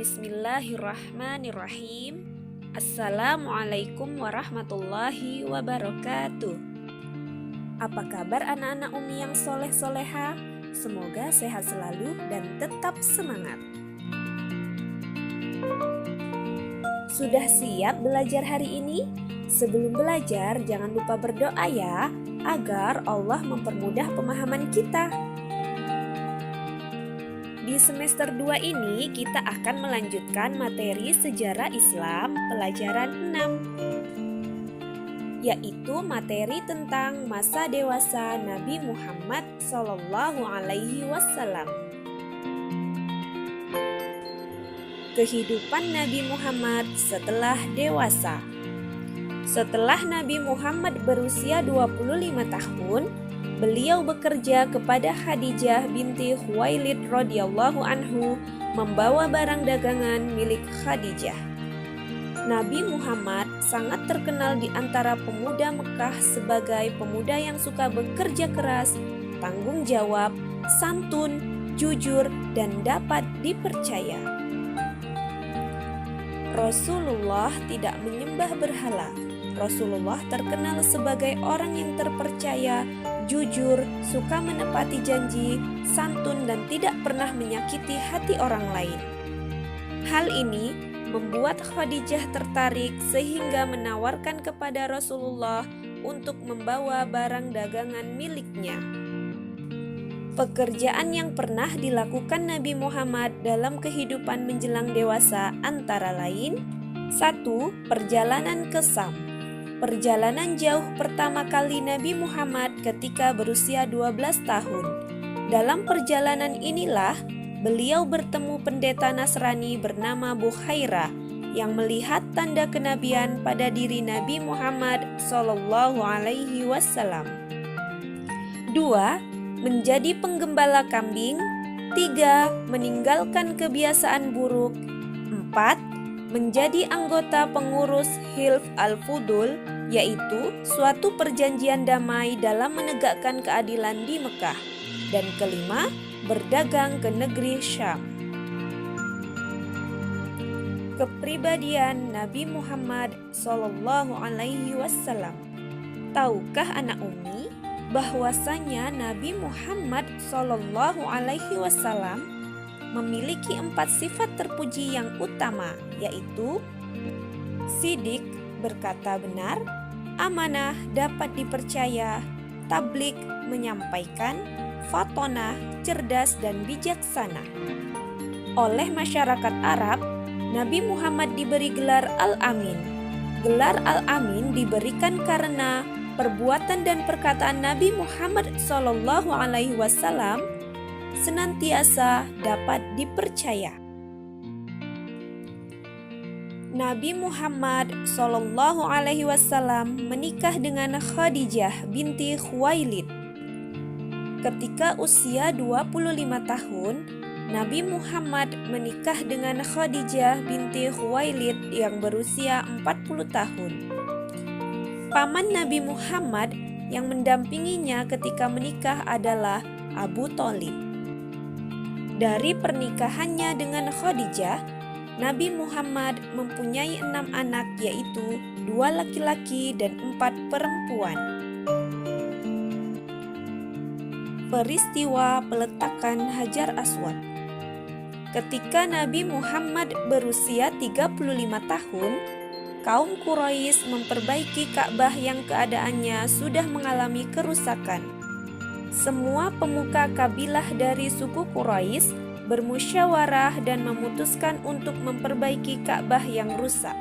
Bismillahirrahmanirrahim. Assalamualaikum warahmatullahi wabarakatuh. Apa kabar anak-anak Umi yang soleh-soleha? Semoga sehat selalu dan tetap semangat. Sudah siap belajar hari ini? Sebelum belajar jangan lupa berdoa ya, agar Allah mempermudah pemahaman kita. Di semester 2 ini kita akan melanjutkan materi sejarah Islam pelajaran 6, yaitu materi tentang masa dewasa Nabi Muhammad SAW. Kehidupan Nabi Muhammad setelah dewasa. Setelah Nabi Muhammad berusia 25 tahun, beliau bekerja kepada Khadijah binti Khuwailid radhiyallahu anhu membawa barang dagangan milik Khadijah. Nabi Muhammad sangat terkenal di antara pemuda Mekah sebagai pemuda yang suka bekerja keras, tanggung jawab, santun, jujur, dan dapat dipercaya. Rasulullah tidak menyembah berhala. Rasulullah terkenal sebagai orang yang terpercaya, jujur, suka menepati janji, santun, dan tidak pernah menyakiti hati orang lain. Hal ini membuat Khadijah tertarik sehingga menawarkan kepada Rasulullah untuk membawa barang dagangan miliknya. Pekerjaan yang pernah dilakukan Nabi Muhammad dalam kehidupan menjelang dewasa antara lain: 1. Perjalanan ke Syam. Perjalanan jauh pertama kali Nabi Muhammad ketika berusia 12 tahun. Dalam perjalanan inilah beliau bertemu pendeta Nasrani bernama Bukhairah yang melihat tanda kenabian pada diri Nabi Muhammad SAW. 2. Menjadi penggembala kambing. 3. Meninggalkan kebiasaan buruk. 4. Menjadi anggota pengurus Hilf al-Fudul, yaitu suatu perjanjian damai dalam menegakkan keadilan di Mekah. Dan kelima, berdagang ke negeri Syam. Kepribadian Nabi Muhammad SAW. Tahukah anak Umi bahwasanya Nabi Muhammad SAW memiliki 4 sifat terpuji yang utama, yaitu sidik, berkata benar, amanah, dapat dipercaya, tablik, menyampaikan, fatonah, cerdas dan bijaksana. Oleh masyarakat Arab, Nabi Muhammad diberi gelar Al-Amin. Gelar Al-Amin diberikan karena perbuatan dan perkataan Nabi Muhammad SAW senantiasa dapat dipercaya. Nabi Muhammad SAW menikah dengan Khadijah binti Khuwailid. Ketika usia 25 tahun, Nabi Muhammad menikah dengan Khadijah binti Khuwailid yang berusia 40 tahun. Paman Nabi Muhammad yang mendampinginya ketika menikah adalah Abu Thalib. Dari pernikahannya dengan Khadijah, Nabi Muhammad mempunyai 6 anak, yaitu 2 laki-laki dan 4 perempuan. Peristiwa peletakan Hajar Aswad. Ketika Nabi Muhammad berusia 35 tahun, kaum Quraisy memperbaiki Ka'bah yang keadaannya sudah mengalami kerusakan. Semua pemuka kabilah dari suku Quraisy bermusyawarah dan memutuskan untuk memperbaiki Ka'bah yang rusak.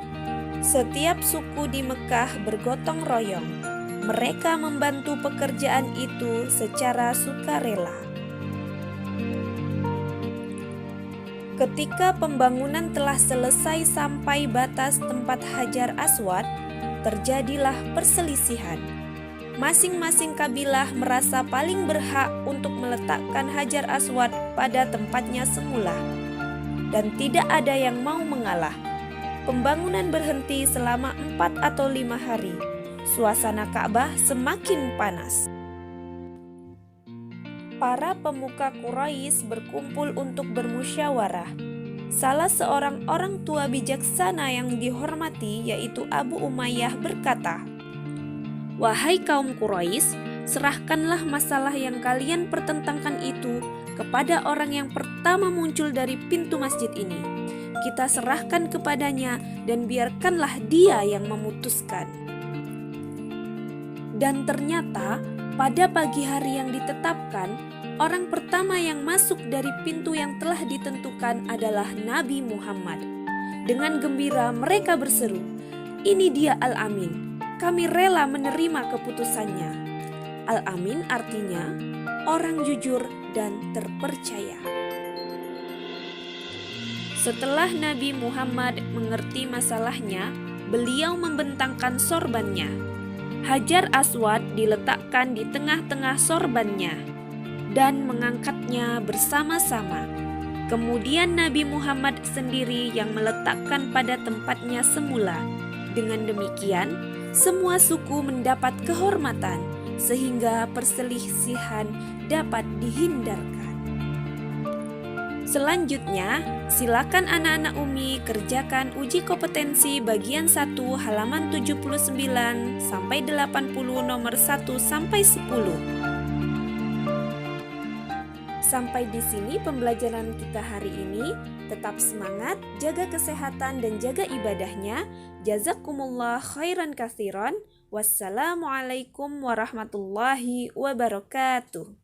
Setiap suku di Mekah bergotong royong. Mereka membantu pekerjaan itu secara sukarela. Ketika pembangunan telah selesai sampai batas tempat Hajar Aswad, terjadilah perselisihan. Masing-masing kabilah merasa paling berhak untuk meletakkan Hajar Aswad pada tempatnya semula, dan tidak ada yang mau mengalah. Pembangunan berhenti selama 4 atau 5 hari. Suasana Ka'bah semakin panas. Para pemuka Quraisy berkumpul untuk bermusyawarah. Salah seorang orang tua bijaksana yang dihormati, yaitu Abu Umayyah, berkata, "Wahai kaum Quraisy, serahkanlah masalah yang kalian pertentangkan itu kepada orang yang pertama muncul dari pintu masjid ini. Kita serahkan kepadanya dan biarkanlah dia yang memutuskan." Dan ternyata pada pagi hari yang ditetapkan, orang pertama yang masuk dari pintu yang telah ditentukan adalah Nabi Muhammad. Dengan gembira mereka berseru, "Ini dia Al-Amin, kami rela menerima keputusannya." Al-Amin artinya orang jujur dan terpercaya. Setelah Nabi Muhammad mengerti masalahnya, beliau membentangkan sorbannya. Hajar Aswad diletakkan di tengah-tengah sorbannya dan mengangkatnya bersama-sama. Kemudian Nabi Muhammad sendiri yang meletakkan pada tempatnya semula. Dengan demikian, semua suku mendapat kehormatan sehingga perselisihan dapat dihindarkan. Selanjutnya, silakan anak-anak Umi kerjakan uji kompetensi bagian 1 halaman 79 sampai 80 nomor 1 sampai 10. Sampai di sini pembelajaran kita hari ini. Tetap semangat, jaga kesehatan dan jaga ibadahnya. Jazakumullah khairan katsiran. Wassalamualaikum warahmatullahi wabarakatuh.